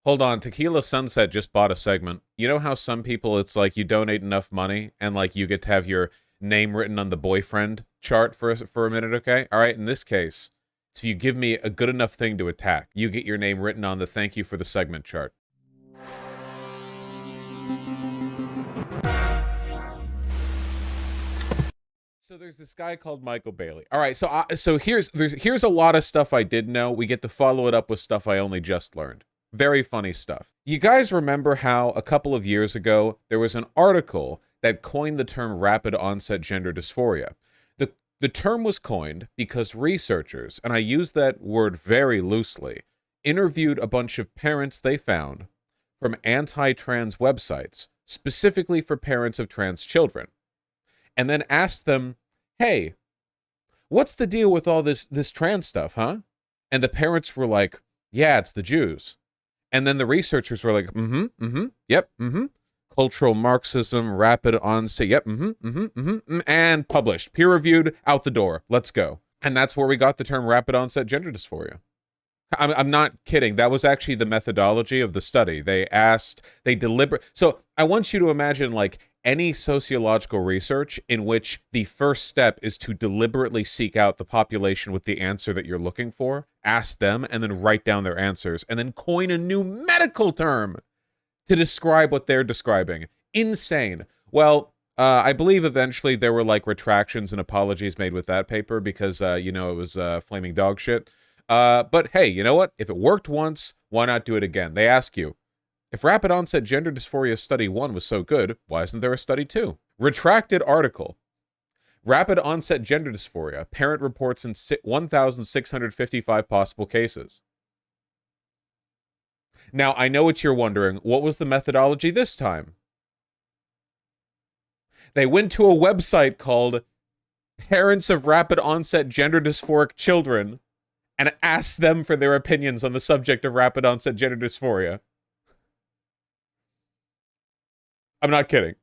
Hold on, Tequila Sunset just bought a segment. You know how some people, it's like you donate enough money and like you get to have your name written on the boyfriend chart for a minute, okay? All right, in this case, if you give me a good enough thing to attack, you get your name written on the thank you for the segment chart. So there's this guy called Michael Bailey. All right, so here's a lot of stuff I did know. We get to follow it up with stuff I only just learned. Very funny stuff. You guys remember how a couple of years ago there was an article that coined the term rapid onset gender dysphoria. The term was coined because researchers, and I use that word very loosely, interviewed a bunch of parents they found from anti-trans websites, specifically for parents of trans children, and then asked them, hey, what's the deal with all this trans stuff, huh? And the parents were like, yeah, it's the Jews. And then the researchers were like, yep, cultural Marxism, rapid onset, yep, and published, peer-reviewed, out the door, let's go. And that's where we got the term rapid onset gender dysphoria. I'm not kidding. That was actually the methodology of the study. So I want you to imagine like any sociological research in which the first step is to deliberately seek out the population with the answer that you're looking for, ask them, and then write down their answers, and then coin a new medical term to describe what they're describing. Insane. Well, I believe eventually there were like retractions and apologies made with that paper because, it was flaming dog shit. But hey, you know what? If it worked once, why not do it again? They ask you, if rapid onset gender dysphoria study 1 was so good, why isn't there a study 2? Retracted article. Rapid onset gender dysphoria. Parent reports in 1,655 possible cases. Now, I know what you're wondering. What was the methodology this time? They went to a website called Parents of Rapid Onset Gender Dysphoric Children and asked them for their opinions on the subject of rapid onset gender dysphoria. I'm not kidding.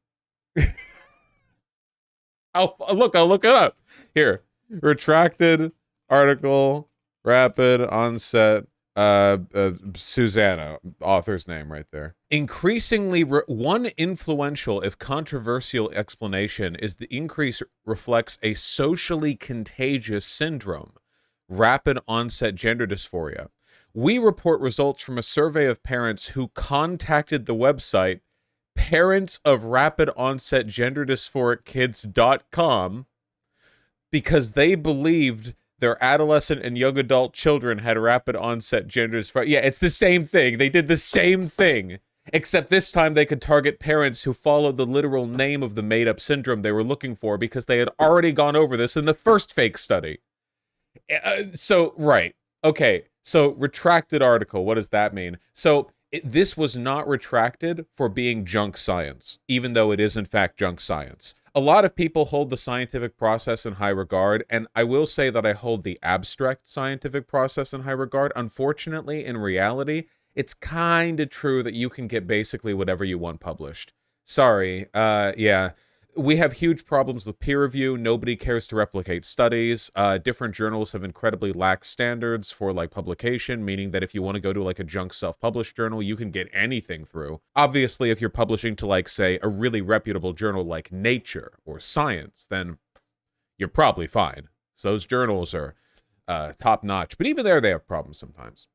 I'll look it up. Here. Retracted article, rapid onset, Susanna, author's name right there. Increasingly, one influential, if controversial explanation is the increase reflects a socially contagious syndrome, rapid onset gender dysphoria. We report results from a survey of parents who contacted the website parents of rapid onset gender dysphoric kids.com because they believed their adolescent and young adult children had rapid onset gender dysphoria. Yeah, it's the same thing. They did the same thing, except this time they could target parents who followed the literal name of the made-up syndrome they were looking for because they had already gone over this in the first fake study. Right. Okay, so retracted article, what does that mean? So this was not retracted for being junk science, even though it is in fact junk science. A lot of people hold the scientific process in high regard, and I will say that I hold the abstract scientific process in high regard. Unfortunately, in reality, it's kind of true that you can get basically whatever you want published. Sorry, yeah. We have huge problems with peer review. Nobody cares to replicate studies. Different journals have incredibly lax standards for like publication, meaning that if you want to go to like a junk self-published journal, you can get anything through. Obviously, if you're publishing to like, say, a really reputable journal like Nature or Science, then you're probably fine. So those journals are top-notch. But even there, they have problems sometimes.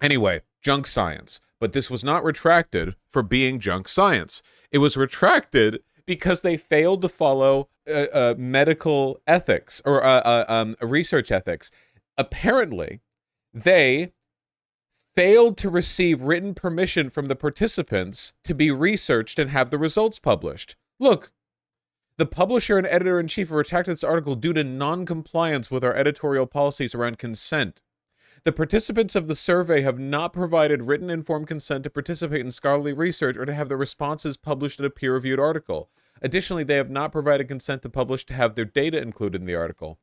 Anyway, junk science. But this was not retracted for being junk science. It was retracted because they failed to follow medical ethics or research ethics. Apparently, they failed to receive written permission from the participants to be researched and have the results published. Look, the publisher and editor-in-chief retracted this article due to non-compliance with our editorial policies around consent. The participants of the survey have not provided written informed consent to participate in scholarly research or to have their responses published in a peer-reviewed article. Additionally, they have not provided consent to publish to have their data included in the article.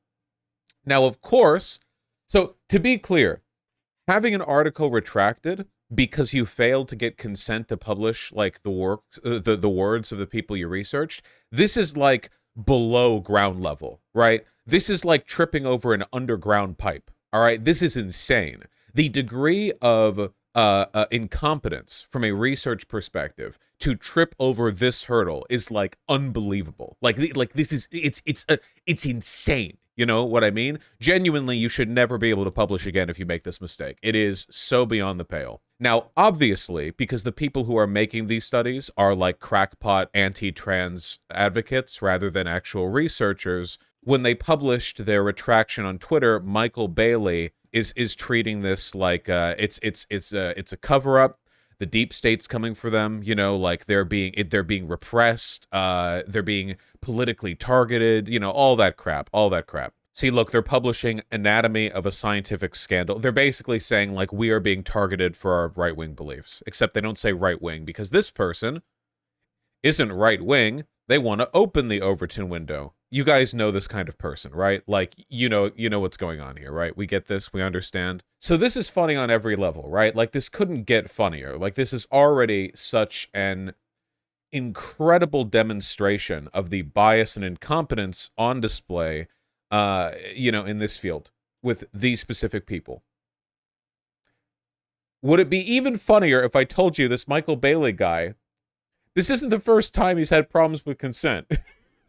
Now, of course, so to be clear, having an article retracted because you failed to get consent to publish like the works, the words of the people you researched, this is like below ground level, right? This is like tripping over an underground pipe. All right, this is insane. The degree of incompetence from a research perspective to trip over this hurdle is like unbelievable. Like this is it's insane. You know what I mean? Genuinely, you should never be able to publish again if you make this mistake. It is so beyond the pale. Now, obviously, because the people who are making these studies are like crackpot anti-trans advocates rather than actual researchers, when they published their retraction on Twitter, Michael Bailey is treating this like it's a cover up. The deep state's coming for them, you know, like they're being repressed, they're being politically targeted, you know, all that crap. See, look, they're publishing Anatomy of a Scientific Scandal. They're basically saying, like, we are being targeted for our right-wing beliefs, except they don't say right-wing because this person isn't right-wing. They want to open the Overton window. You guys know this kind of person, right? Like, you know what's going on here, right? We get this, we understand. So this is funny on every level, right? Like, this couldn't get funnier. Like, this is already such an incredible demonstration of the bias and incompetence on display, you know, in this field with these specific people. Would it be even funnier if I told you this Michael Bailey guy, this isn't the first time he's had problems with consent.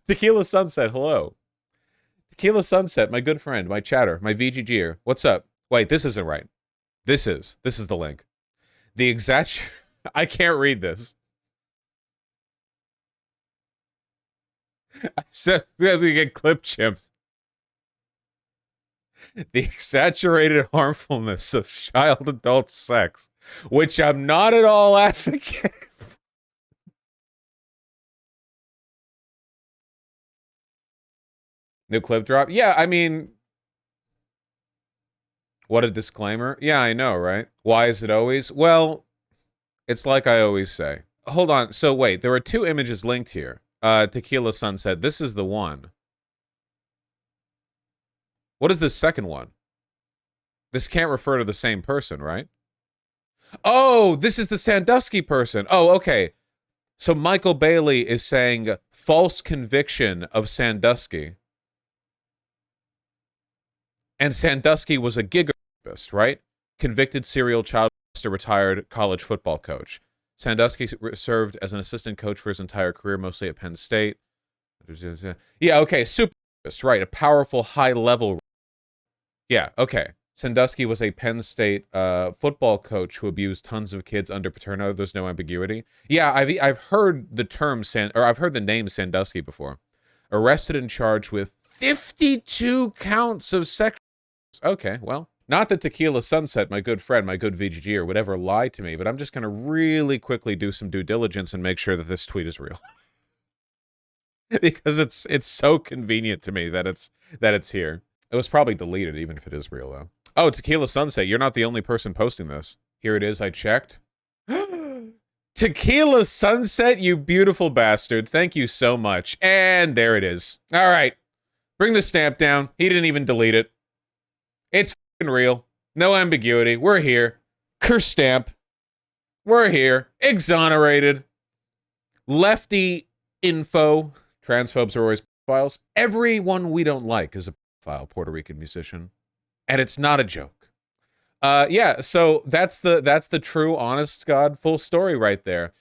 Tequila Sunset, hello. Tequila Sunset, my good friend, my chatter, my VGGer. What's up? Wait, this isn't right. This is the link. The exact... I can't read this. I said we get clip chimps. The exaggerated harmfulness of child-adult sex, which I'm not at all advocating. New clip drop? Yeah, I mean... What a disclaimer. Yeah, I know, right? Why is it always? Well, it's like I always say. Hold on. So wait, there are two images linked here. Tequila Sunset. This is the one. What is this second one? This can't refer to the same person, right? Oh, this is the Sandusky person. Oh, okay. So Michael Bailey is saying false conviction of Sandusky. And Sandusky was a gig rapist, right? Convicted serial child molester, retired college football coach. Sandusky served as an assistant coach for his entire career, mostly at Penn State. Yeah, okay, super rapist, right? A powerful, high-level. Yeah, okay. Sandusky was a Penn State football coach who abused tons of kids under paterno. There's no ambiguity. Yeah, I've heard the term I've heard the name Sandusky before. Arrested and charged with 52 counts of sex. Okay, well, not that Tequila Sunset, my good friend, my good VGG, would ever lie to me, but I'm just going to really quickly do some due diligence and make sure that this tweet is real. Because it's so convenient to me that it's here. It was probably deleted, even if it is real, though. Oh, Tequila Sunset, you're not the only person posting this. Here it is, I checked. Tequila Sunset, you beautiful bastard. Thank you so much. And there it is. All right. Bring the stamp down. He didn't even delete it. It's f***ing real. No ambiguity. We're here. Curse stamp. We're here. Exonerated. Lefty info. Transphobes are always pedophiles. Everyone we don't like is a pedophile, Puerto Rican musician. And it's not a joke. Yeah, so that's the true, honest God, full story right there.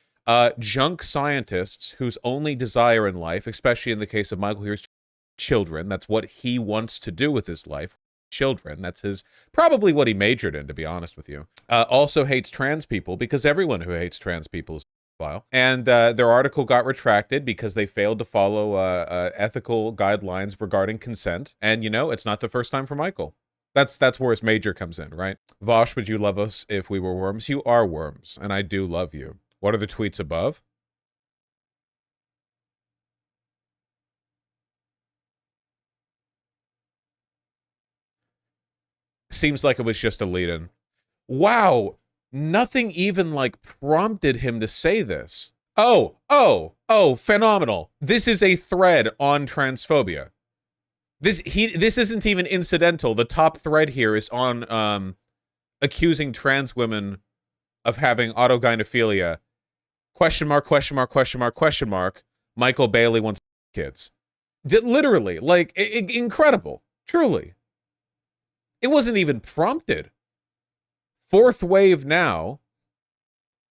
Junk scientists whose only desire in life, especially in the case of Michael here's children, that's what he wants to do with his life. Children, that's probably what he majored in, to be honest with you. Also hates trans people, because everyone who hates trans people is a pedophile. And their article got retracted because they failed to follow ethical guidelines regarding consent. And, you know, it's not the first time for Michael. That's where his major comes in, right? Vosh, would you love us if we were worms? You are worms, and I do love you. What are the tweets above? Seems like it was just a lead-in. Wow, nothing even, like, prompted him to say this. Oh, phenomenal. This is a thread on transphobia. This isn't even incidental. The top thread here is on accusing trans women of having autogynephilia. Question mark, question mark, question mark, question mark. Michael Bailey wants kids. Literally, like, incredible. Truly. It wasn't even prompted. Fourth Wave Now,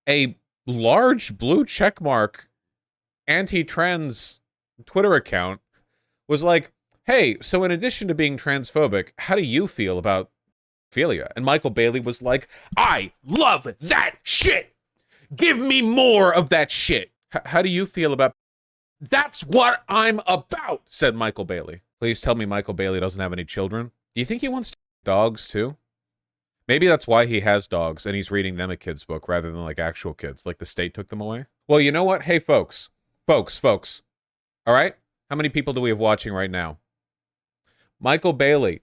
a large blue checkmark anti-trans Twitter account, was like, hey, so in addition to being transphobic, how do you feel about pedophilia? And Michael Bailey was like, I love that shit. Give me more of that shit. How do you feel about... That's what I'm about, said Michael Bailey. Please tell me Michael Bailey doesn't have any children. Do you think he wants dogs too? Maybe that's why he has dogs and he's reading them a kid's book rather than like actual kids, like the state took them away. Well, you know what? Hey, folks. All right? How many people do we have watching right now? Michael Bailey,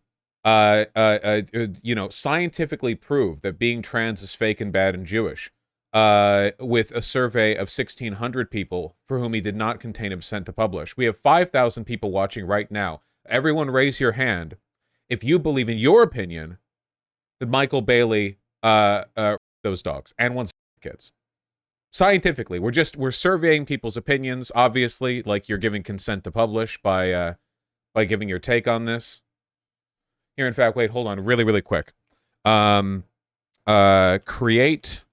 scientifically proved that being trans is fake and bad and Jewish. With a survey of 1,600 people for whom he did not contain consent to publish. We have 5,000 people watching right now. Everyone raise your hand if you believe, in your opinion, that Michael Bailey those dogs and wants kids. Scientifically, we're surveying people's opinions, obviously, like you're giving consent to publish by giving your take on this. Here, in fact, wait, hold on, really quick. Create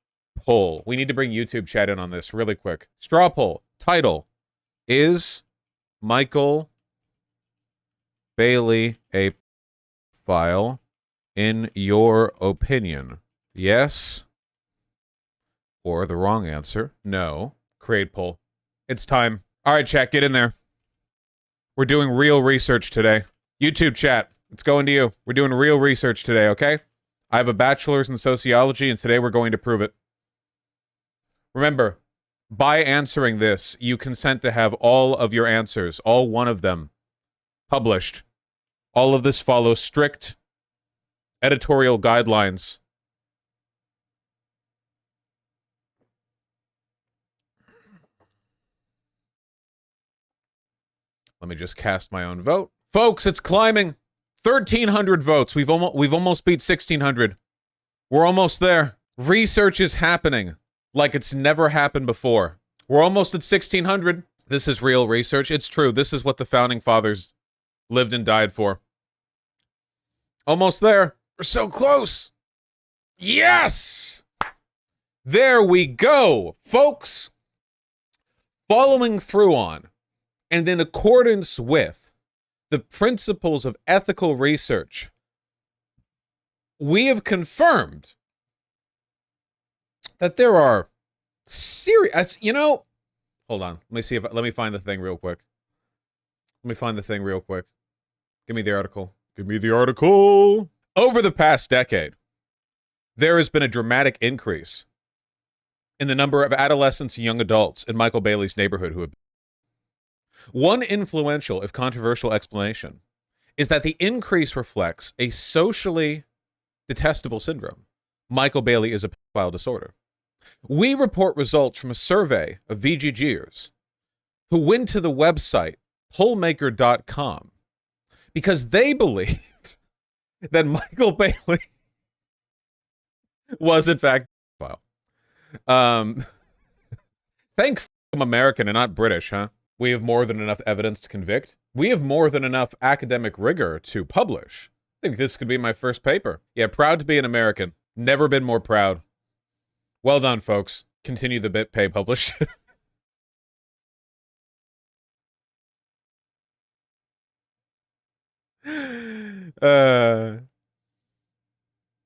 poll. We need to bring YouTube chat in on this really quick. Straw poll. Title: Is Michael Bailey a pedophile in your opinion? Yes. Or the wrong answer. No. Create poll. It's time. All right, chat, get in there. We're doing real research today. YouTube chat, it's going to you. We're doing real research today, okay? I have a bachelor's in sociology, and today we're going to prove it. Remember, by answering this, you consent to have all of your answers, all one of them, published. All of this follows strict editorial guidelines. Let me just cast my own vote. Folks, it's climbing. 1,300 votes. We've almost beat 1,600. We're almost there. Research is happening like it's never happened before. We're almost at 1,600. This is real research. It's true. This is what the founding fathers lived and died for. Almost there. We're so close. Yes! There we go, folks. Following through on, and in accordance with the principles of ethical research, we have confirmed that there are serious, hold on. Let me find the thing real quick. Give me the article. Over the past decade, there has been a dramatic increase in the number of adolescents and young adults in Michael Bailey's neighborhood who have... One influential, if controversial, explanation is that the increase reflects a socially detestable syndrome. Michael Bailey is a pedophile disorder. We report results from a survey of VGGers who went to the website pollmaker.com because they believed that Michael Bailey was, in fact, a pedophile. Thank I'm American and not British, huh? We have more than enough evidence to convict. We have more than enough academic rigor to publish. I think this could be my first paper. Yeah, proud to be an American. Never been more proud. Well done, folks. Continue the bit, pay, publish. All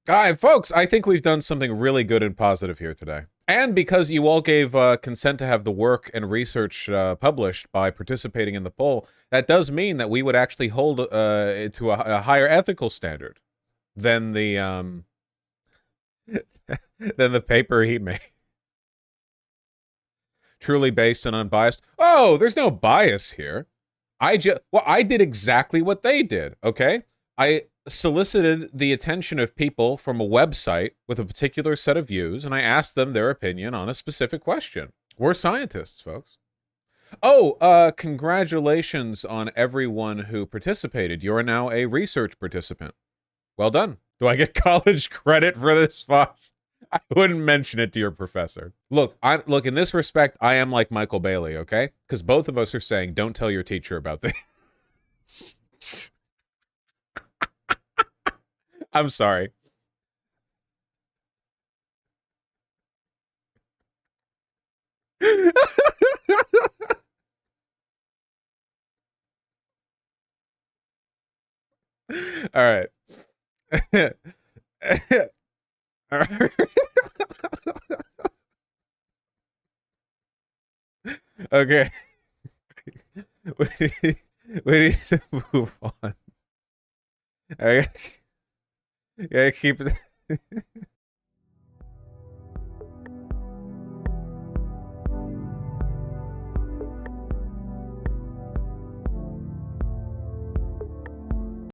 right, folks, I think we've done something really good and positive here today. And because you all gave consent to have the work and research published by participating in the poll, that does mean that we would actually hold it to a higher ethical standard than the than the paper he made. Truly based and unbiased. Oh, there's no bias here. I did exactly what they did, okay? I solicited the attention of people from a website with a particular set of views, and I asked them their opinion on a specific question. We're scientists, folks. Oh, congratulations on everyone who participated. You're now a research participant. Well done. Do I get college credit for this, Fosh? I wouldn't mention it to your professor. Look, in this respect, I am like Michael Bailey, okay? Because both of us are saying, don't tell your teacher about this. I'm sorry. All right. All right. Okay. We need to move on. I gotta keep it.